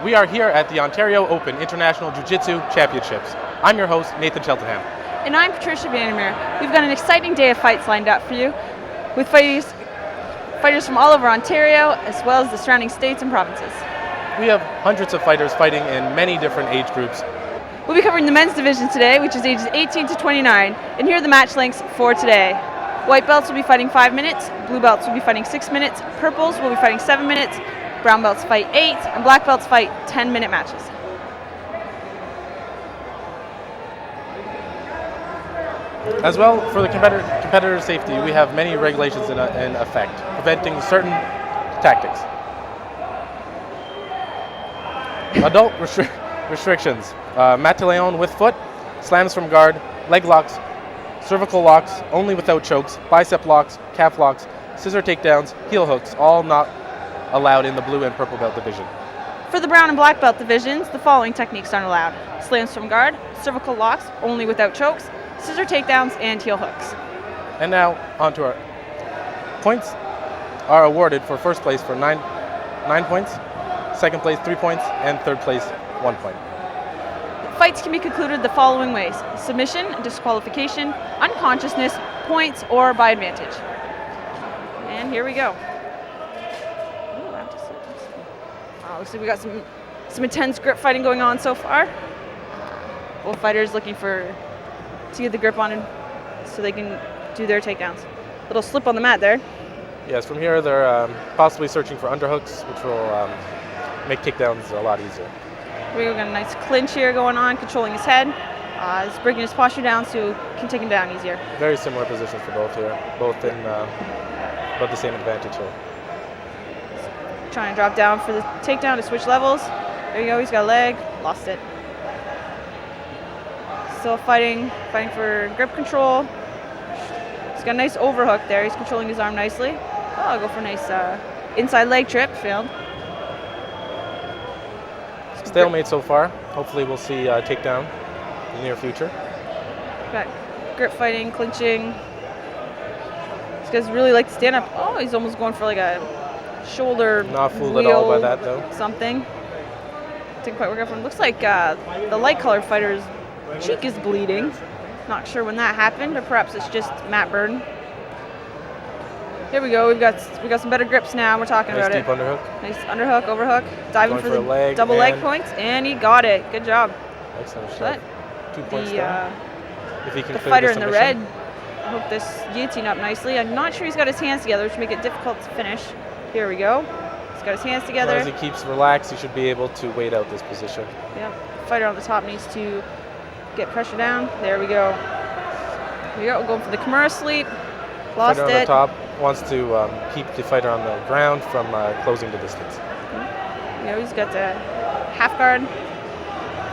We are here at the Ontario Open International Jiu Jitsu Championships. I'm your host, Nathan Cheltenham. And I'm Patricia Vandermeer. We've got an exciting day of fights lined up for you with fighters from all over Ontario as well as the surrounding states and provinces. We have hundreds of fighters fighting in many different age groups. We'll be covering the men's division today, which is ages 18 to 29, and here are the match lengths for today. White belts will be fighting 5 minutes, blue belts will be fighting 6 minutes, purples will be fighting 7 minutes, brown belts fight 8, and black belts fight 10-minute matches. As well, for the competitor safety, we have many regulations in effect, preventing certain tactics. Adult restrictions, mat to leon with foot, slams from guard, leg locks, cervical locks, only without chokes, bicep locks, calf locks, scissor takedowns, heel hooks, all not allowed in the blue and purple belt division. For the brown and black belt divisions, the following techniques aren't allowed. Slams from guard, cervical locks, only without chokes, scissor takedowns, and heel hooks. And now, on to our points are awarded for first place for 9 points, second place 3 points, and third place 1 point. Fights can be concluded the following ways: submission, disqualification, unconsciousness, points, or by advantage. And here we go. Looks like we got some intense grip fighting going on so far. Both fighters looking to get the grip on him so they can do their takedowns. Little slip on the mat there. Yes, from here they're possibly searching for underhooks, which will make takedowns a lot easier. We got a nice clinch here going on, controlling his head. He's breaking his posture down so he can take him down easier. Very similar positions for both here, both in about the same advantage here. Trying to drop down for the takedown to switch levels. There you go, he's got a leg, lost it. Still fighting for grip control. He's got a nice overhook there, he's controlling his arm nicely. Oh, I'll go for a nice inside leg trip, failed. Stalemate so far. Hopefully we'll see takedown in the near future. Got grip fighting, clinching. These guys really like to stand up. Oh, he's almost going for like a shoulder Not fooled at all by that though. Something. Didn't quite work out for him. Looks like the light colored fighter's cheek is bleeding. Not sure when that happened, or perhaps it's just mat burn. Here we go. We got some better grips now. We're talking about it. Nice deep underhook. Nice underhook, overhook, diving for the leg, double leg points, and he got it. Good job. Excellent But shot. 2 points there. If he can the clear fighter the in the submission. red hooked this guillotine up nicely. I'm not sure he's got his hands together, which make it difficult to finish. Here we go. He's got his hands together. As he keeps relaxed, he should be able to wait out this position. Yep. Fighter on the top needs to get pressure down. There we go. Here we go. Going for the Kimura sleep. Lost Fighter it. on the top wants to keep the fighter on the ground from closing the distance. You know, he's got the half guard.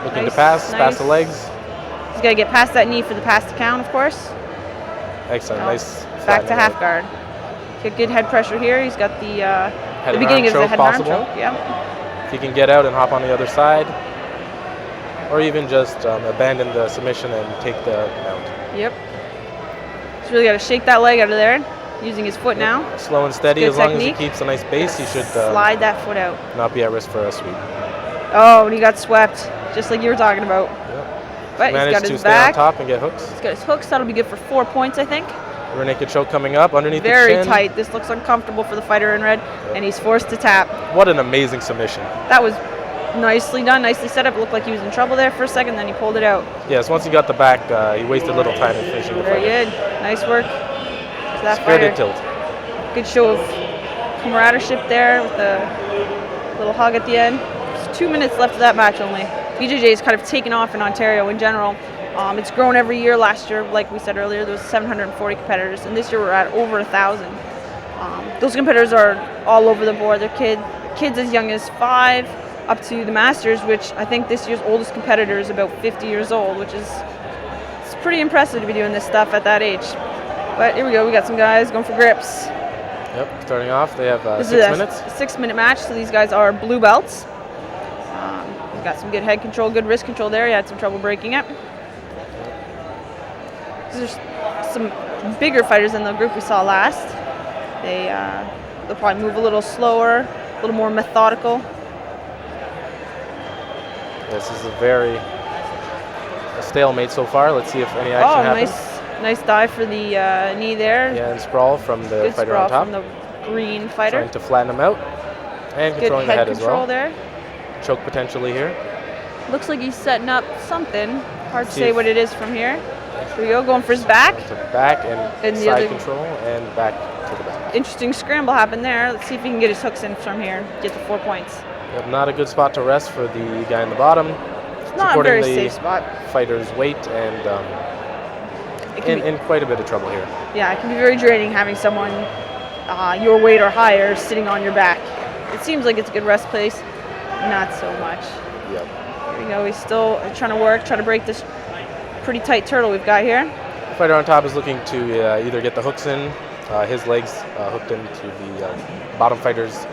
Looking to pass the legs. He's got to get past that knee for the pass to count, of course. Excellent, nice. Back to half guard. Get good head pressure here. He's got the beginning of the head and arm choke. Yeah. If he can get out and hop on the other side, or even just abandon the submission and take the mount. Yep. He's really got to shake that leg out of there, using his foot now. Slow and steady, as long as he keeps a nice base, he should slide that foot out. Not be at risk for a sweep. Oh, and he got swept, just like you were talking about. Yep. But managed he's got his to back. Stay on top and get hooks. He's got his hooks. That'll be good for 4 points, I think. Rear naked choke coming up underneath the chin. Very tight. This looks uncomfortable for the fighter in red, and he's forced to tap. What an amazing submission. That was nicely done, nicely set up. It looked like he was in trouble there for a second, then he pulled it out. Yes, once he got the back, he wasted little time in finishing the fight. Very good. Nice work to that Spirited fighter. tilt. Good show of camaraderie there with the little hug at the end. There's 2 minutes left of that match only. BJJ is kind of taken off in Ontario in general. It's grown every year. Last year, like we said earlier, there was 740 competitors, and this year we're at over 1,000. Those competitors are all over the board. They're kids as young as 5 up to the Masters, which I think this year's oldest competitor is about 50 years old, which is it's pretty impressive to be doing this stuff at that age. But here we go. We got some guys going for grips. Yep, starting off, they have 6 minutes. A 6-minute match, so these guys are blue belts. He's got some good head control, good wrist control there. He had some trouble breaking it. There's some bigger fighters in the group we saw last. They'll probably move a little slower, a little more methodical. This is a stalemate so far. Let's see if any action happens. Nice dive for the knee there. Yeah, and sprawl from the Good fighter sprawl on top. from the green fighter. Trying to flatten him out. And Good controlling the head head as control well. there. Choke potentially here. Looks like he's setting up something. Hard to say what it is from here. Here we go, going for his back. To the back and the side other control and back to the back. interesting scramble happened there. Let's see if he can get his hooks in from here. Get the 4 points. Yep, not a good spot to rest for the guy in the bottom. It's not a very safe spot. Fighter's weight and in quite a bit of trouble here. Yeah, it can be very draining having someone your weight or higher sitting on your back. It seems like it's a good rest place. Not so much. Yep. Here we go. He's still trying to break this pretty tight turtle we've got here. The fighter on top is looking to either get the hooks in, his legs hooked into the bottom fighter's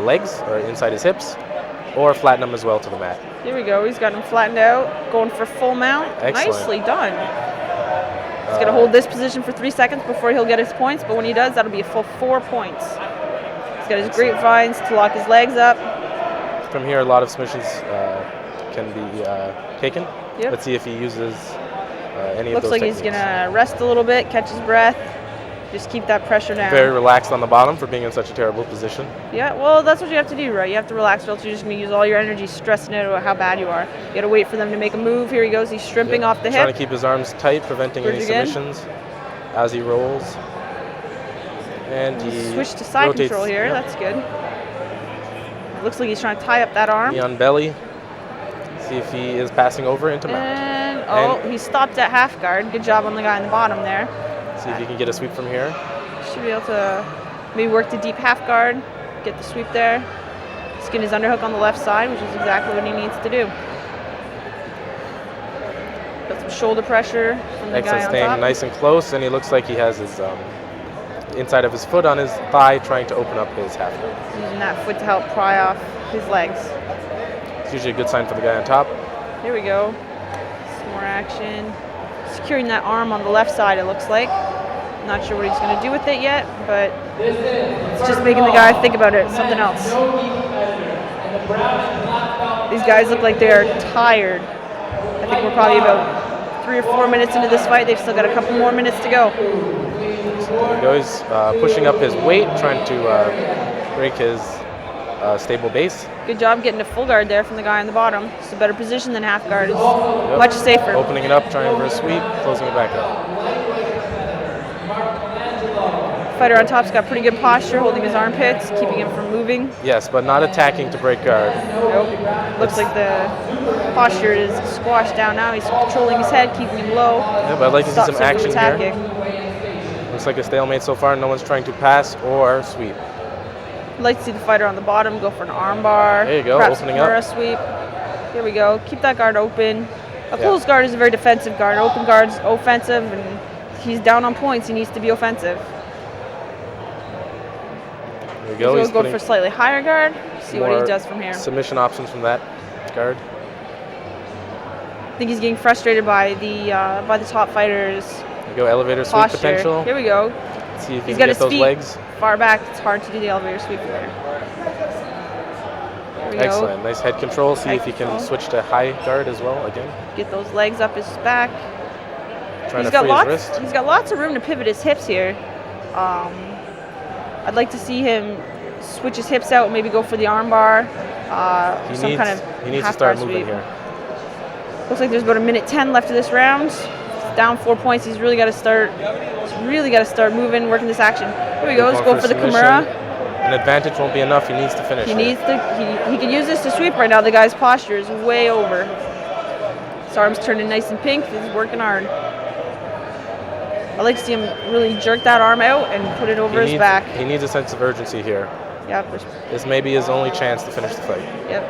legs or inside his hips, or flatten them as well to the mat. Here we go. He's got him flattened out, going for full mount. Excellent. Nicely done. He's going to hold this position for 3 seconds before he'll get his points, but when he does, that'll be a full 4 points. He's got his grapevines to lock his legs up. From here, a lot of submissions can be taken. Yep. Let's see if he uses any of Looks those like techniques. he's going to rest a little bit, catch his breath, just keep that pressure down. Very relaxed on the bottom for being in such a terrible position. Yeah, well, that's what you have to do, right? You have to relax, or else you're just going to use all your energy stressing out about how bad you are. You got to wait for them to make a move. Here he goes. He's shrimping off the hip. Trying to keep his arms tight, preventing any submissions as he rolls. And he switched to side rotates, control here. yeah. That's good. Looks like he's trying to tie up that arm. Knee on belly. See if he is passing over into mount. And he stopped at half guard. Good job on the guy in the bottom there. See if he can get a sweep from here. Should be able to maybe work the deep half guard, get the sweep there. Skin his underhook on the left side, which is exactly what he needs to do. Got some shoulder pressure from the guy on Staying top. nice and close, and he looks like he has his inside of his foot on his thigh, trying to open up his half guard. Using that foot to help pry off his legs. It's usually a good sign for the guy on top. Here we go. Some more action. Securing that arm on the left side, it looks like. Not sure what he's going to do with it yet, but it's just making the guy think about it. Something else. These guys look like they're tired. I think we're probably about 3 or 4 minutes into this fight. They've still got a couple more minutes to go. So he's pushing up his weight, trying to break his stable base. Good job getting to full guard there from the guy on the bottom. It's a better position than half guard. It's much safer. Opening it up, trying for a sweep, closing it back up. Fighter on top's got pretty good posture, holding his armpits, keeping him from moving. Yes, but not attacking to break guard. Nope. Looks like the posture is squashed down now. He's controlling his head, keeping him low. Yeah, but I'd like to see some Stops him action from attacking. here. Looks like a stalemate so far. No one's trying to pass or sweep. I'd like to see the fighter on the bottom go for an arm bar. There you go, perhaps opening a up. sweep. Here we go. Keep that guard open. A closed guard is a very defensive guard. Open guard's offensive, and he's down on points. He needs to be offensive. There we go. He's going for slightly higher guard. See what he does from here. Submission options from that guard. I think he's getting frustrated by the top fighters. There we go. Elevator sweep Posture. potential. Here we go. Let's see if He's he got can his get those feet legs. far back. It's hard to do the elevator sweep there. Here we Excellent. go. Nice head control. See Head if he can control. switch to high guard as well again. Get those legs up his back. Trying He's to free got his wrist. He's got lots of room to pivot his hips here. I'd like to see him switch his hips out, maybe go for the arm bar. He needs to half start guard moving sweep. here. Looks like there's about 1:10 left of this round. Down 4 points. He's really got to start. Moving, working this action. Here we go. Let's go for the submission. Kimura. An advantage won't be enough. He needs to finish. He needs to. He can use this to sweep right now. The guy's posture is way over. His arm's turning nice and pink. He's working hard. I'd like to see him really jerk that arm out and put it over his back. He needs a sense of urgency here. Yep. This may be his only chance to finish the fight. Yep.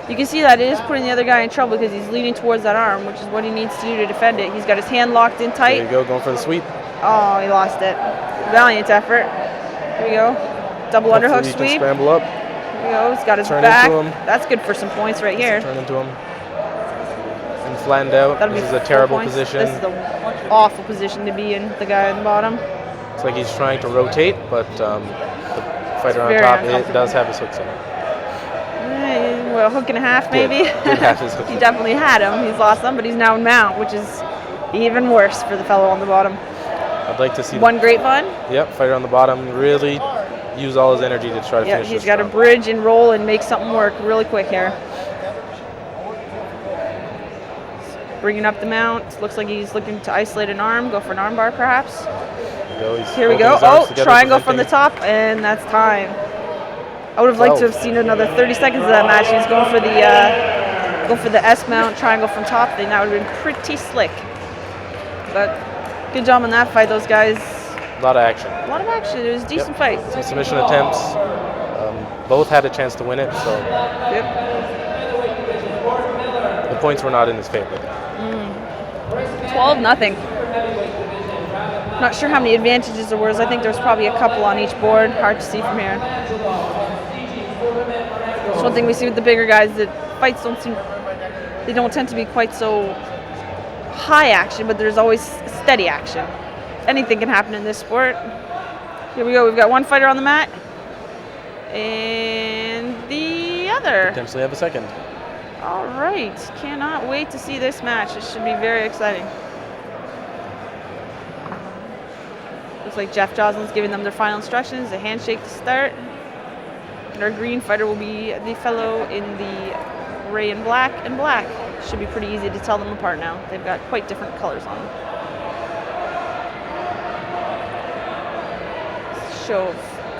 You can see that it is putting the other guy in trouble because he's leaning towards that arm, which is what he needs to do to defend it. He's got his hand locked in tight. There you go, going for the sweep. Oh, he lost it. Valiant effort. Here we go. Double Hopefully underhook he can sweep. scramble up. Here we go. He's got his Turn back. into him. That's good for some points right here. Turn into him. And flattened out. That'll This be is a 4 terrible points. position. This is an awful position to be in, the guy on the bottom. Looks like he's trying to rotate, but the fighter on very top uncomfortable. does have his hooks in. a hook and a half, maybe. Did have his hook. He definitely had him. He's lost them, but he's now in mount, which is even worse for the fellow on the bottom. I'd like to see One grapevine. Yep, fighter on the bottom really use all his energy to try to finish. He's got to bridge and roll and make something work really quick here. Bringing up the mount. Looks like he's looking to isolate an arm. Go for an arm bar, perhaps. Here we go. Oh, triangle from the top, and that's time. I would have liked to have seen another 30 seconds of that match. He was going for the S mount, triangle from top. Then that would have been pretty slick. But good job on that fight, those guys. A lot of action. A lot of action. It was a decent fight. Some submission attempts. Both had a chance to win it, so the points were not in his favor. 12-0. Not sure how many advantages there was. I think there's probably a couple on each board. Hard to see from here. It's one thing we see with the bigger guys, that fights don't tend to be quite so high action, but there's always steady action. Anything can happen in this sport. Here we go. We've got one fighter on the mat, and the other. Potentially have a second. All right. Cannot wait to see this match. It should be very exciting. Looks like Jeff Joslin's giving them their final instructions. A handshake to start. And our green fighter will be the fellow in the gray and black. Should be pretty easy to tell them apart now. They've got quite different colors on them. Show of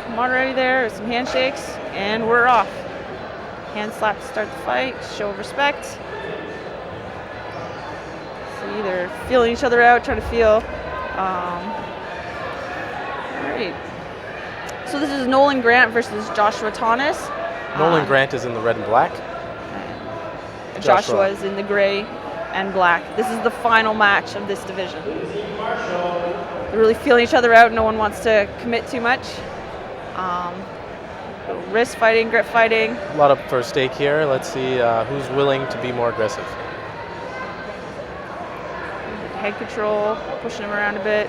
camaraderie there, some handshakes, and we're off. Hand slap to start the fight, show of respect. See, they're feeling each other out, trying to feel. All right. So this is Nolan Grant versus Joshua Thomas. Nolan Grant is in the red and black. And Joshua is in the gray and black. This is the final match of this division. They're really feeling each other out. No one wants to commit too much. Wrist fighting, grip fighting. A lot up for stake here. Let's see who's willing to be more aggressive. Head control, pushing him around a bit.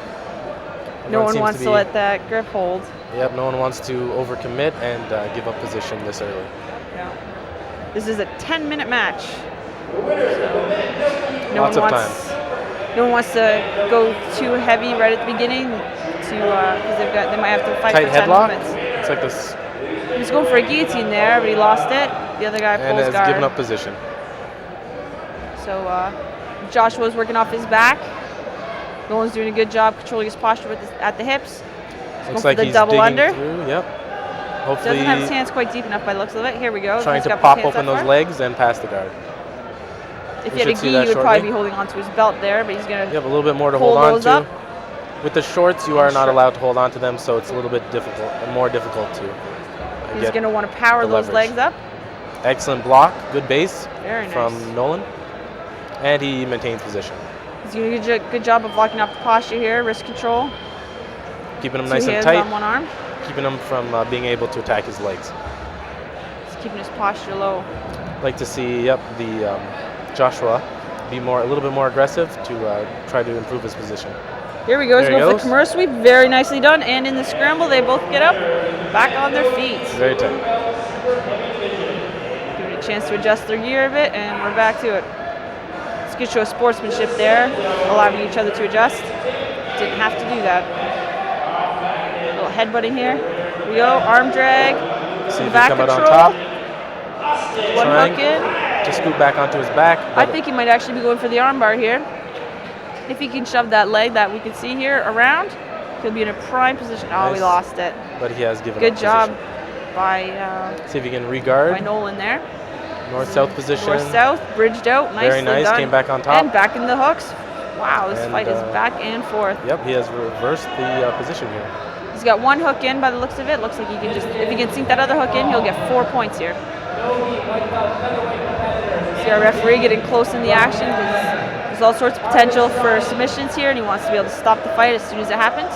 No one wants to let that grip hold. Yep, no one wants to overcommit and give up position this early. Yeah. This is a 10-minute match. Lots of time. No one wants to go too heavy right at the beginning, because they might have to fight tight for 10 headlock. minutes. It's like this. He was going for a guillotine there, but he lost it. The other guy pulls and has given up position. So Joshua's working off his back. Nolan's doing a good job controlling his posture at the hips. Looks like he's double digging under. Through. Yep. Hopefully doesn't have his hands quite deep enough by the looks of it. Here we go. Trying to pop open those legs and pass the guard. If he had a gi, he would probably be holding onto his belt there, but he's going to. You have a little bit more to hold on to. Up. With the shorts, you are not allowed to hold on to them, so it's a little bit more difficult to. He's going to want to power those legs up. Excellent block, good base from nice. Nolan, and he maintains position. He's doing a good job of locking up the posture here, wrist control. Keeping him nice and tight. On one arm. Keeping him from being able to attack his legs. He's keeping his posture low. Like to see, the Joshua be a little bit more aggressive to try to improve his position. Here we go. He's going for the Kimura sweep. Very nicely done. And in the scramble, they both get up, back on their feet. Very tight. Give it a chance to adjust their gear a bit, and we're back to it. It's a good show of sportsmanship there, allowing each other to adjust. Didn't have to do that. A little headbutting here. Here we go. Arm drag. See if back he come control. out on top. One hook in. To scoot back onto his back. I think he might actually be going for the armbar here. If he can shove that leg that we can see here around, he'll be in a prime position. Oh, nice. We lost it. But he has given good up job position. By see if he can regard. By Nolan there. North-south position. North-south, bridged out, nicely Very nice, done. Came back on top. And back in the hooks. Wow, this fight is back and forth. Yep, he has reversed the position here. He's got one hook in by the looks of it. Looks like he can if he can sink that other hook in, he'll get 4 points here. See our referee getting close in the action because there's all sorts of potential for submissions here, and he wants to be able to stop the fight as soon as it happens.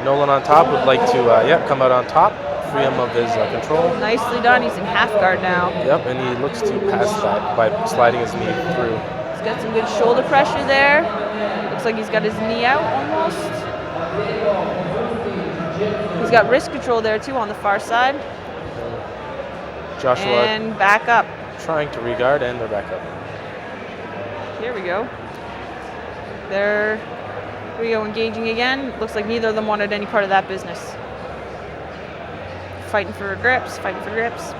Nolan on top would like to, come out on top, free him of his control. Nicely done. He's in half guard now. Yep, and he looks to pass that by sliding his knee through. He's got some good shoulder pressure there. Looks like he's got his knee out almost. He's got wrist control there too on the far side. Joshua. And back up. trying to regard, and they're back up. Here we go. There we go, engaging again. Looks like neither of them wanted any part of that business. Fighting for grips, fighting for grips.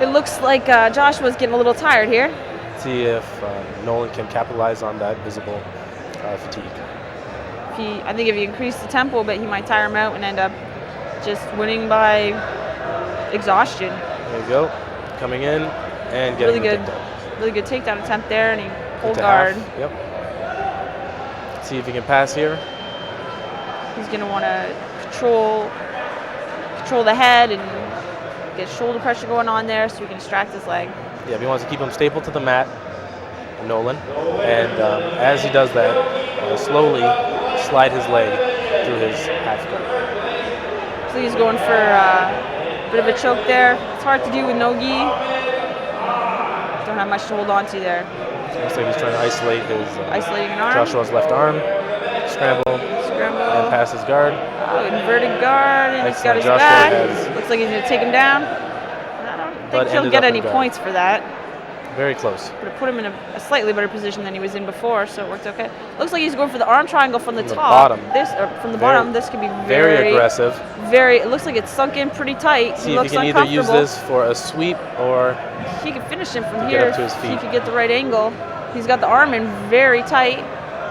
It looks like Joshua's getting a little tired here. See if Nolan can capitalize on that visible fatigue. I think if he increased the tempo a bit, he might tire him out and end up just winning by exhaustion. There you go. Coming in and getting really the good, takedown. really good takedown attempt there, and he pulled Into guard. half. Yep. See if he can pass here. He's going to want to control the head and get shoulder pressure going on there so he can distract his leg. Yeah, he wants to keep him staple to the mat, Nolan. And as he does that, slowly slide his leg through his half guard. So he's going for a bit of a choke there. It's hard to do with no gi. Don't have much to hold on to there. Looks like he's trying to isolate his Isolating an arm. Joshua's left arm. Scramble. And pass his guard. Inverted guard, and he's got his back. Looks like he's going to take him down. I don't think he'll get any points for that. Very close. But it put him in a slightly better position than he was in before, so it worked okay. Looks like he's going for the arm triangle from the top. Bottom. From the bottom. This could be very aggressive. It looks like it's sunk in pretty tight. See if he can either use this for a sweep or he can finish him from get here. up to his feet. He could get the right angle. He's got the arm in very tight.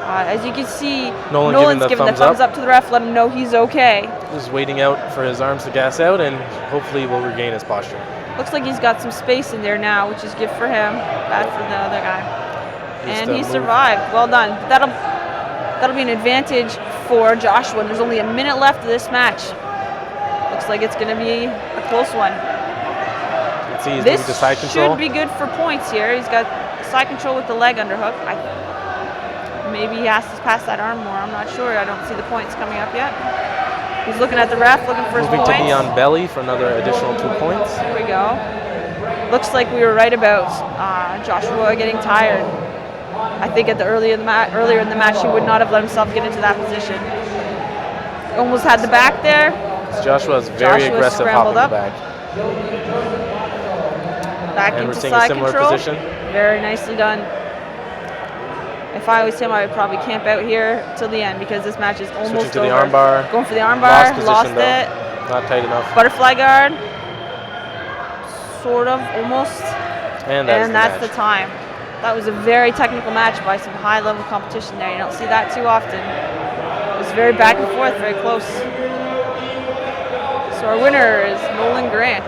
As you can see, Nolan's giving the thumbs up to the ref, let him know he's okay. Just waiting out for his arms to gas out, and hopefully will regain his posture. Looks like he's got some space in there now, which is good for him, bad for the other guy. And he survived. Well done. That'll be an advantage for Joshua. There's only a minute left of this match. Looks like it's going to be a close one. You can see he's this moving to side control. Should be good for points here. He's got side control with the leg underhook. Maybe he has to pass that arm more. I'm not sure. I don't see the points coming up yet. He's looking at the ref, looking for his points. Moving to knee on belly for another additional 2 points. There we go. Looks like we were right about Joshua getting tired. I think at the earlier in the match, he would not have let himself get into that position. Almost had the back there. Joshua's very aggressive hopping up. the back. Back and into we're seeing side a similar control. position. Very nicely done. If I was him, I would probably camp out here till the end because this match is almost over. Switching to the arm bar. Going for the arm bar. Lost it. Not tight enough. Butterfly guard. Sort of, almost. And that's the time. That was a very technical match by some high-level competition there. You don't see that too often. It was very back and forth, very close. So our winner is Nolan Grant.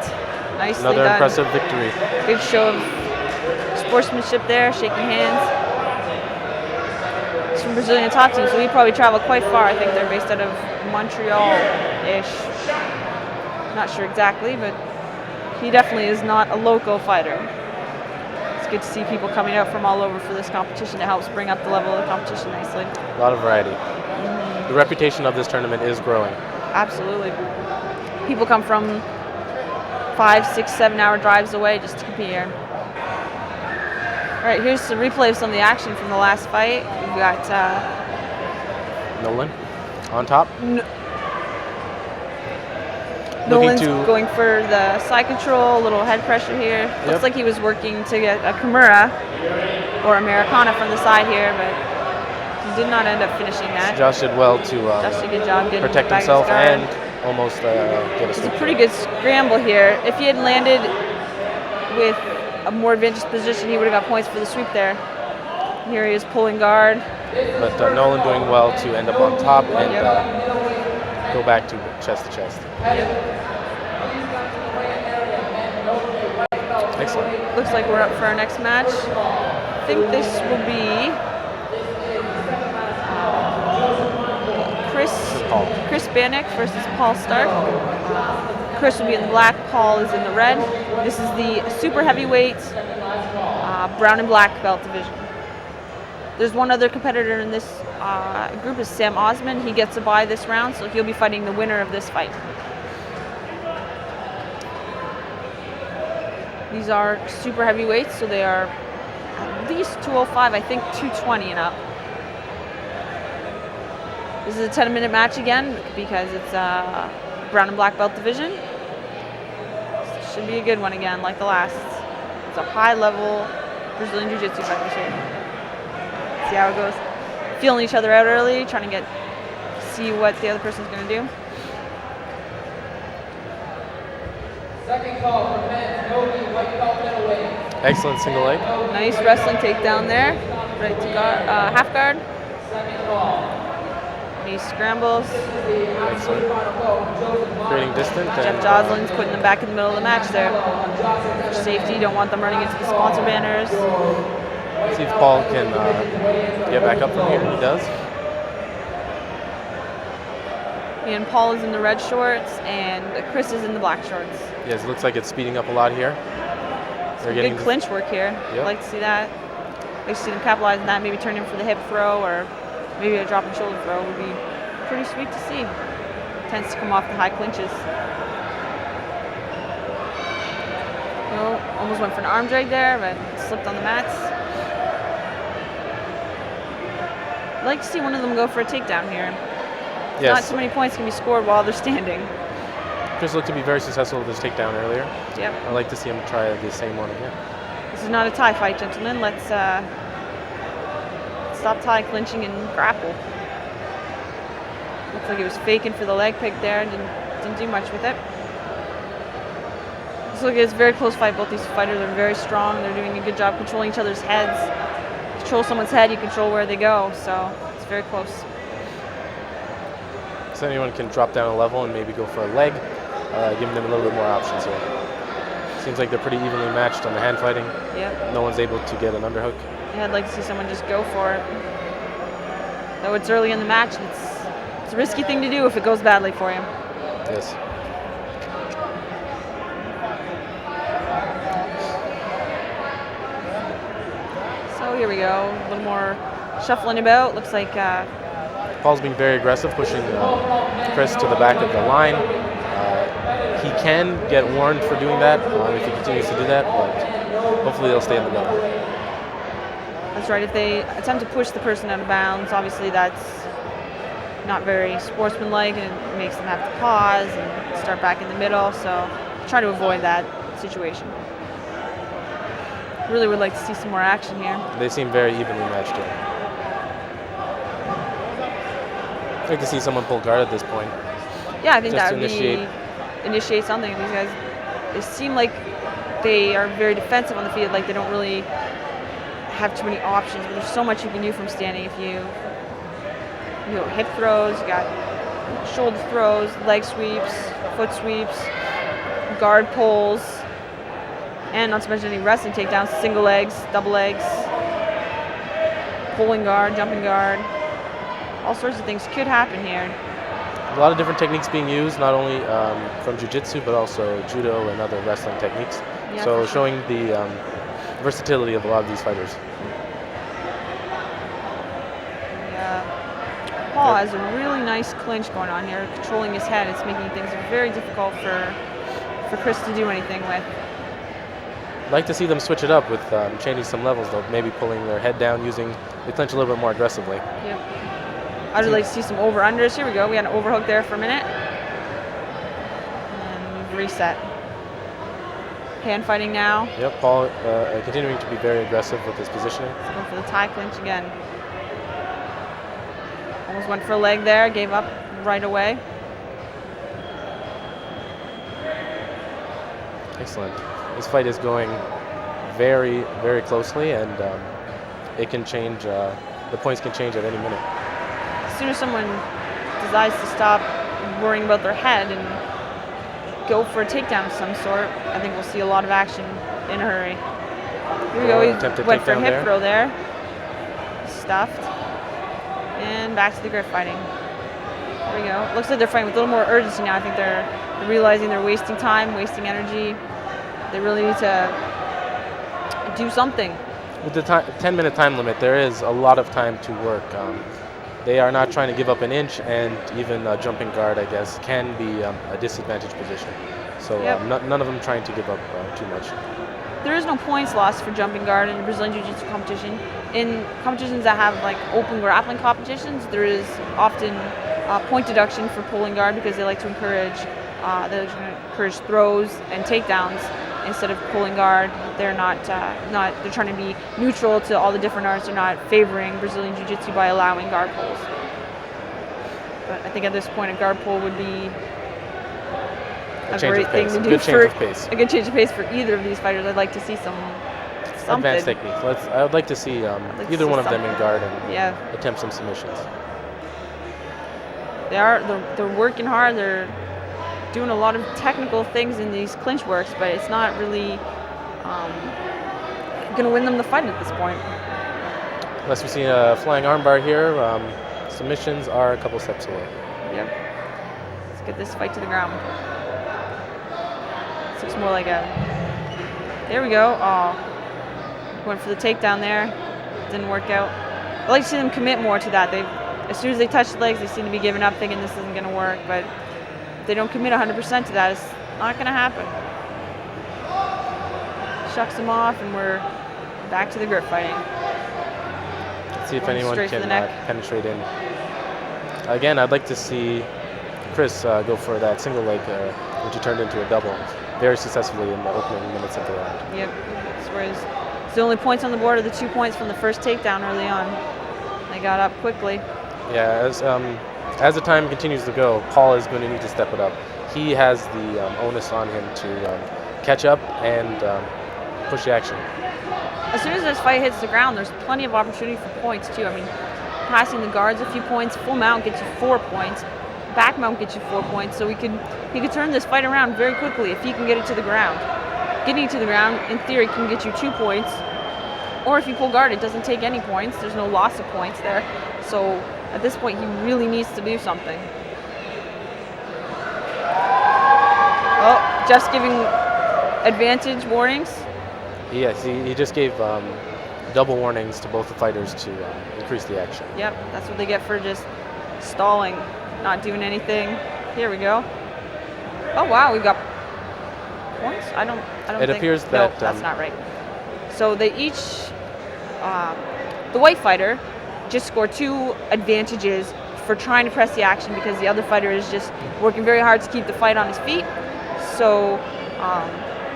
Nicely done. Another impressive victory. Good show of sportsmanship there, shaking hands. He's from Brazilian top team, so he probably traveled quite far. I think they're based out of Montreal-ish. Not sure exactly, but he definitely is not a local fighter. It's good to see people coming out from all over for this competition. It helps bring up the level of the competition nicely. A lot of variety. The reputation of this tournament is growing. Absolutely. People come from 5, 6, 7 hour drives away just to compete here. All right, here's the replay of some of the action from the last fight. We've got Nolan on top. Nolan's going for the side control, a little head pressure here. Looks like he was working to get a Kimura or Americana from the side here, but he did not end up finishing that. Josh did well to Josh did a good job getting protect himself and almost get a It's a pretty good scramble here. If he had landed with a more advantageous position, he would have got points for the sweep there. Here he is pulling guard. But Nolan doing well to end up on top and go back to chest. Excellent. Looks like we're up for our next match. I think this will be Chris Bannock versus Paul Stark. Chris will be in the black, Paul is in the red. This is the super heavyweight brown and black belt division. There's one other competitor in this group is Sam Osman. He gets a bye this round, so he'll be fighting the winner of this fight. These are super heavyweights, so they are at least 205, I think 220 and up. This is a 10-minute match again because it's a brown and black belt division. Should be a good one again, like the last. It's a high-level Brazilian Jiu Jitsu Championship. See how it goes. Feeling each other out early, trying to see what the other person's going to do. Second call for men's no-gi white belt middleweight. Excellent single leg. Nice wrestling takedown there. Right to guard, half guard. Second call. Knee scrambles. Excellent. Creating distance. Jeff Joslin's putting them back in the middle of the match there. For safety, don't want them running into the sponsor banners. See if Paul can get back up from here. He does. And Paul is in the red shorts, and Chris is in the black shorts. Yes, it looks like it's speeding up a lot here. Some good clinch work here. Yep. I'd like to see that. I'd like to see them capitalize on that, maybe turn him for the hip throw or maybe a drop and shoulder throw would be pretty sweet to see. Tends to come off the high clinches. Oh, almost went for an arm drag there, but slipped on the mats. I'd like to see one of them go for a takedown here. Yes. Not too many points can be scored while they're standing. Chris looked to be very successful with his takedown earlier. Yep. I'd like to see him try the same one again. This is not a tie fight, gentlemen. Let's stop tie clinching and grapple. Looks like he was faking for the leg pick there and didn't do much with it. Looks like it's a very close fight. Both these fighters are very strong. They're doing a good job controlling each other's heads. Control someone's head, you control where they go. So it's very close. So anyone can drop down a level and maybe go for a leg, giving them a little bit more options here. Seems like they're pretty evenly matched on the hand fighting. Yep. No one's able to get an underhook. Yeah, I'd like to see someone just go for it. Though it's early in the match, it's a risky thing to do if it goes badly for you. Yes. So here we go. A little more shuffling about. Looks like Paul's being very aggressive, pushing Chris to the back of the line. He can get warned for doing that if he continues to do that, but hopefully they'll stay in the middle. that's right. If they attempt to push the person out of bounds, obviously that's not very sportsmanlike, and it makes them have to pause and start back in the middle. So try to avoid that situation. Really would like to see some more action here. They seem very evenly matched here. I'd like to see someone pull guard at this point. Yeah, I think Just that would initiate something. These guys, they seem like they are very defensive on the field, like they don't really have too many options, but there's so much you can do from standing. If you hip throws, you got shoulder throws, leg sweeps, foot sweeps, guard pulls, and not to mention any wrestling takedowns, single legs, double legs, pulling guard, jumping guard. All sorts of things could happen here. A lot of different techniques being used, not only from Jiu Jitsu, but also Judo and other wrestling techniques. Yeah, So for sure. showing the versatility of a lot of these fighters. Paul has a really nice clinch going on here, controlling his head. It's making things very difficult for Chris to do anything with. I'd like to see them switch it up with changing some levels, though, maybe pulling their head down, using the clinch a little bit more aggressively. Yep. I'd really like to see some over-unders. Here we go. We had an overhook there for a minute. And we've reset. Hand fighting now. Yep, Paul continuing to be very aggressive with his positioning. Let's go for the tie clinch again. Almost went for a leg there, gave up right away. Excellent. This fight is going very, very closely, and it can change. The points can change at any minute. As soon as someone decides to stop worrying about their head and go for a takedown of some sort, I think we'll see a lot of action in a hurry. Here we go. He Attempted went for a takedown hip there. throw there. Stuffed. And back to the grip fighting. There we go. Looks like they're fighting with a little more urgency now. I think they're realizing they're wasting time, wasting energy. They really need to do something. With the 10-minute time limit, there is a lot of time to work. They are not trying to give up an inch, and even jumping guard, I guess, can be a disadvantaged position. So Yep. none of them trying to give up too much. There is no points lost for jumping guard in a Brazilian Jiu Jitsu competition. In competitions that have like open grappling competitions, there is often point deduction for pulling guard because they like to encourage They're going to encourage throws and takedowns instead of pulling guard. They're they're trying to be neutral to all the different arts. They're not favoring Brazilian Jiu-Jitsu by allowing guard pulls. But I think at this point, a guard pull would be a great thing to do a good change of pace for either of these fighters. I'd like to see something. Advanced technique. I would like to see either one of them in guard and attempt some submissions. They're working hard. They're doing a lot of technical things in these clinch works, but it's not really going to win them the fight at this point. Unless we see a flying armbar here, submissions are a couple steps away. Yep. Let's get this fight to the ground. This looks more like a... There we go. Oh, went for the takedown there. Didn't work out. I'd like to see them commit more to that. As soon as they touch the legs, they seem to be giving up, thinking this isn't going to work. But if they don't commit 100% to that, it's not going to happen. Shucks them off, and we're back to the grip fighting. Let's see if anyone can penetrate in. Again, I'd like to see Chris go for that single leg, which he turned into a double very successfully in the opening minutes of the round. Yep. It's the only points on the board are the 2 points from the first takedown early on. They got up quickly. Yeah, as the time continues to go, Paul is going to need to step it up. He has the onus on him to catch up and push the action. As soon as this fight hits the ground, there's plenty of opportunity for points too. I mean, passing the guards a few points, full mount gets you 4 points, back mount gets you 4 points. So he could turn this fight around very quickly if he can get it to the ground. Getting it to the ground, in theory, can get you 2 points. Or if you pull guard, it doesn't take any points. There's no loss of points there. So at this point, he really needs to do something. Oh, Jeff's giving advantage warnings. Yes, he just gave double warnings to both the fighters to increase the action. Yep, that's what they get for just stalling, not doing anything. Here we go. Oh wow, we've got points. I don't It think, appears that no, that's not right. So they each, the white fighter just scored 2 advantages for trying to press the action because the other fighter is just working very hard to keep the fight on his feet. So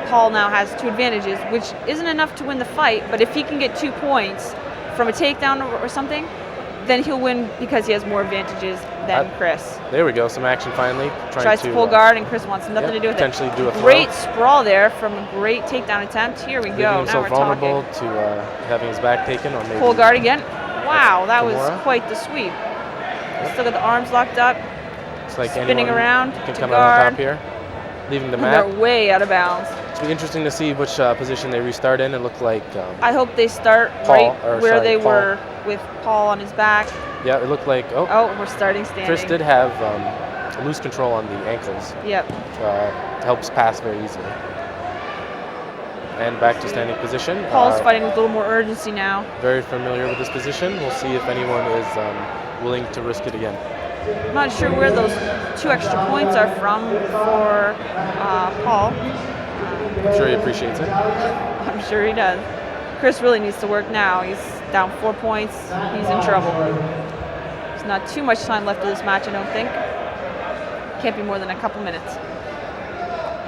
Paul now has 2 advantages, which isn't enough to win the fight, but if he can get 2 points from a takedown or something, then he'll win because he has more advantages than Chris. There we go, some action finally. Tries to pull guard, and Chris wants nothing to do with potentially it. Do a throw. Great sprawl there from a great takedown attempt. Here we go. Now we're vulnerable talking. To having his back taken, or maybe pull guard again. Wow, that was quite the sweep. Still got the arms locked up. It's like spinning around can to come guard. out on top here, leaving the mat. They're way out of bounds. It'll be interesting to see which position they restart in. It looked like I hope they start they were with Paul on his back. Yeah, it looked like oh, we're starting standing. Chris did have loose control on the ankles. Yep. Helps pass very easily. And back to standing position. Paul's fighting with a little more urgency now. Very familiar with this position. We'll see if anyone is willing to risk it again. I'm not sure where those 2 extra points are from for Paul. I'm sure he appreciates it. I'm sure he does. Chris really needs to work now. He's down 4 points. He's in trouble. There's not too much time left of this match, I don't think. Can't be more than a couple minutes.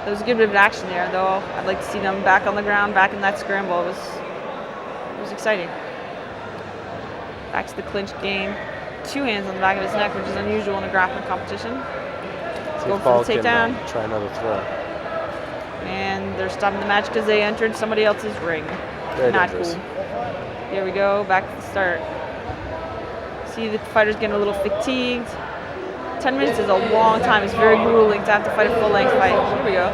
There was a good bit of action there, though. I'd like to see them back on the ground, back in that scramble. It was exciting. Back to the clinch game. 2 hands on the back of his neck, which is unusual in a grappling competition. Go for the takedown. Try another throw. And they're stopping the match because they entered somebody else's ring. Very Not dangerous. Cool. Here we go, back to the start. See the fighters getting a little fatigued. 10 minutes is a long time. It's very grueling to have to fight a full-length fight. Here we go.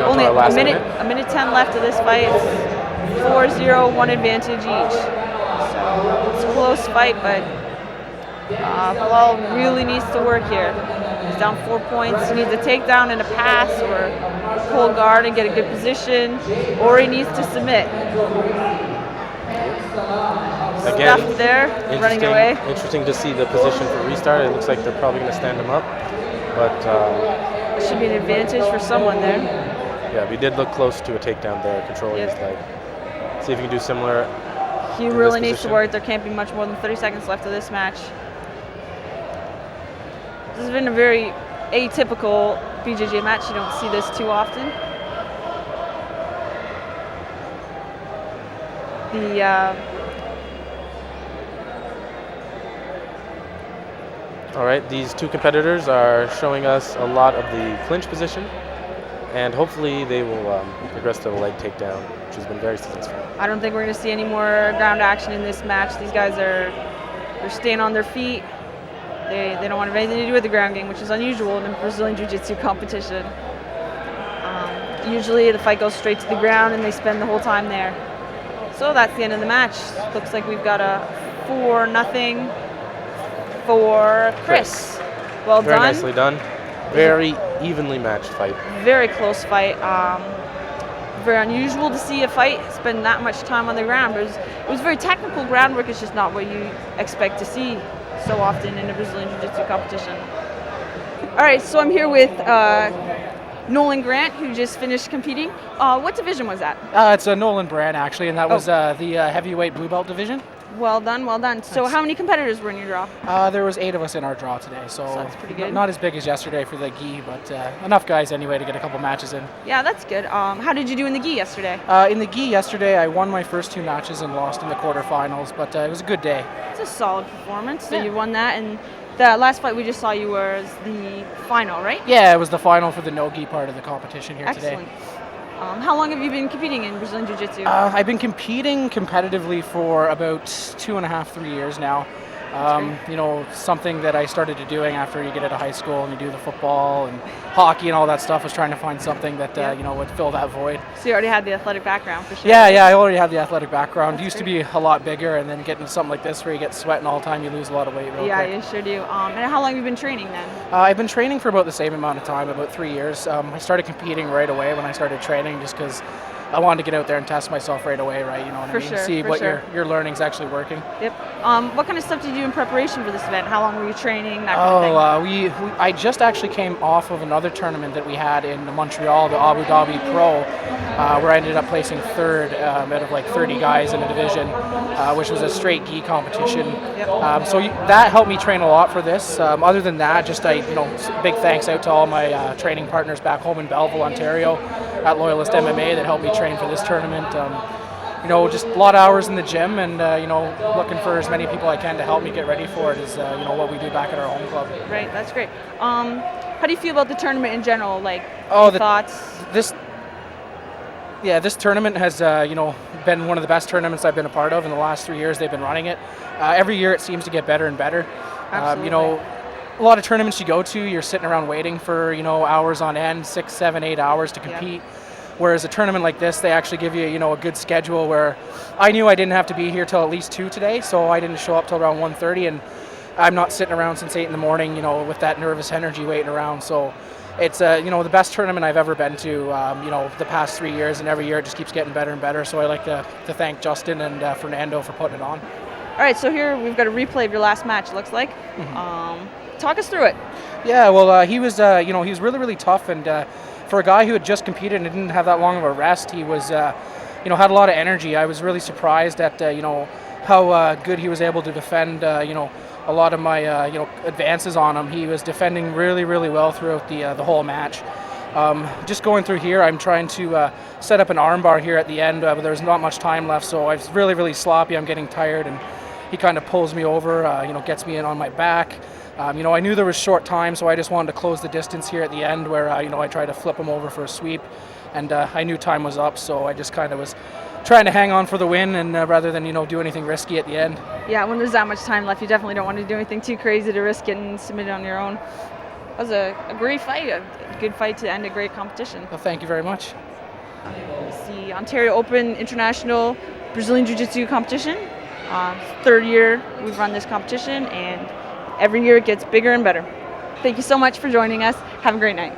Only a minute 10 left of this fight. It's 4-0, 1 advantage each. So it's a close fight, but Paul really needs to work here. He's down 4 points. He needs a takedown and a pass, or pull guard and get a good position, or he needs to submit. Again, Stuff there, running away. Interesting to see the position for restart. It looks like they're probably going to stand him up, but it should be an advantage for someone there. Yeah, we did look close to a takedown there, controlling his leg. See if you can do similar. He really needs to work. There can't be much more than 30 seconds left of this match. This has been a very atypical BJJ match. You don't see this too often. All right, these two competitors are showing us a lot of the clinch position, and hopefully they will progress to the leg takedown, which has been very successful. I don't think we're going to see any more ground action in this match. These guys they're staying on their feet. They don't want to have anything to do with the ground game, which is unusual in a Brazilian Jiu Jitsu competition. Usually the fight goes straight to the ground and they spend the whole time there. So that's the end of the match. Looks like we've got a 4-0 for Chris. Well very done. Very nicely done. Very evenly matched fight. Very close fight. Very unusual to see a fight spend that much time on the ground. It was very technical groundwork. It's just not what you expect to see so often in a Brazilian Jiu-Jitsu competition. All right, so I'm here with Nolan Grant, who just finished competing. What division was that? It's a Nolan Brand, actually, and that was the heavyweight blue belt division. Well done, well done. So how many competitors were in your draw? There was 8 of us in our draw today, so that's pretty good. Not as big as yesterday for the gi, but enough guys anyway to get a couple matches in. Yeah, that's good. How did you do in the gi yesterday? In the gi yesterday, I won my first 2 matches and lost in the quarterfinals, but it was a good day. It's a solid performance. So you won that, and the last fight we just saw you was the final, right? Yeah, it was the final for the no-gi part of the competition here today. Excellent. How long have you been competing in Brazilian Jiu-Jitsu? I've been competing competitively for about 2.5, 3 years now. You know, something that I started doing after you get out of high school and you do the football and hockey and all that stuff, was trying to find something that you know, would fill that void. So you already had the athletic background for sure. Yeah, I already had the athletic background. Used to be a lot bigger, and then getting something like this where you get sweating all the time, you lose a lot of weight real quick. Yeah, you sure do. And how long have you been training then? I've been training for about the same amount of time, about 3 years. I started competing right away when I started training, just because I wanted to get out there and test myself right away, right? You know what I mean? Sure, see what sure. your learning's actually working. Yep. What kind of stuff did you do in preparation for this event? How long were you training? That kind of thing? I just actually came off of another tournament that we had in Montreal, the Abu Dhabi Pro, where I ended up placing 3rd out of like 30 guys in a division, which was a straight gi competition. Yep. So that helped me train a lot for this. Other than that, just big thanks out to all my training partners back home in Belleville, Ontario, at Loyalist MMA that helped me train for this tournament. You know, just a lot of hours in the gym, and you know, looking for as many people I can to help me get ready for it is you know, what we do back at our home club. Right, that's great. How do you feel about the tournament in general? Like, thoughts? This tournament has you know, been one of the best tournaments I've been a part of in the last 3 years they've been running it. Every year it seems to get better and better. Absolutely. You know, a lot of tournaments you go to, you're sitting around waiting for, you know, hours on end, 6, 7, 8 hours to compete. Yeah. Whereas a tournament like this, they actually give you, you know, a good schedule where I knew I didn't have to be here till at least 2 today, so I didn't show up till around 1:30, and I'm not sitting around since 8 in the morning, you know, with that nervous energy waiting around. So it's you know, the best tournament I've ever been to, you know, the past 3 years, and every year it just keeps getting better and better. So I like to thank Justin and Fernando for putting it on. All right, so here we've got a replay of your last match, it looks like. Talk us through it. Yeah, well, he was, you know, he was really, really tough, and for a guy who had just competed and didn't have that long of a rest, he was, you know, had a lot of energy. I was really surprised at, you know, how good he was able to defend, you know, a lot of my, you know, advances on him. He was defending really, really well throughout the whole match. Just going through here, I'm trying to set up an arm bar here at the end, but there's not much time left, so I was really, really sloppy. I'm getting tired, and he kind of pulls me over, you know, gets me in on my back. You know, I knew there was short time, so I just wanted to close the distance here at the end where, you know, I tried to flip him over for a sweep, and I knew time was up, so I just kind of was trying to hang on for the win, and rather than, you know, do anything risky at the end. Yeah, when there's that much time left, you definitely don't want to do anything too crazy to risk getting submitted on your own. That was a great fight, a good fight to end a great competition. Well, thank you very much. It's the Ontario Open International Brazilian Jiu-Jitsu competition. 3rd year we've run this competition, and every year it gets bigger and better. Thank you so much for joining us. Have a great night.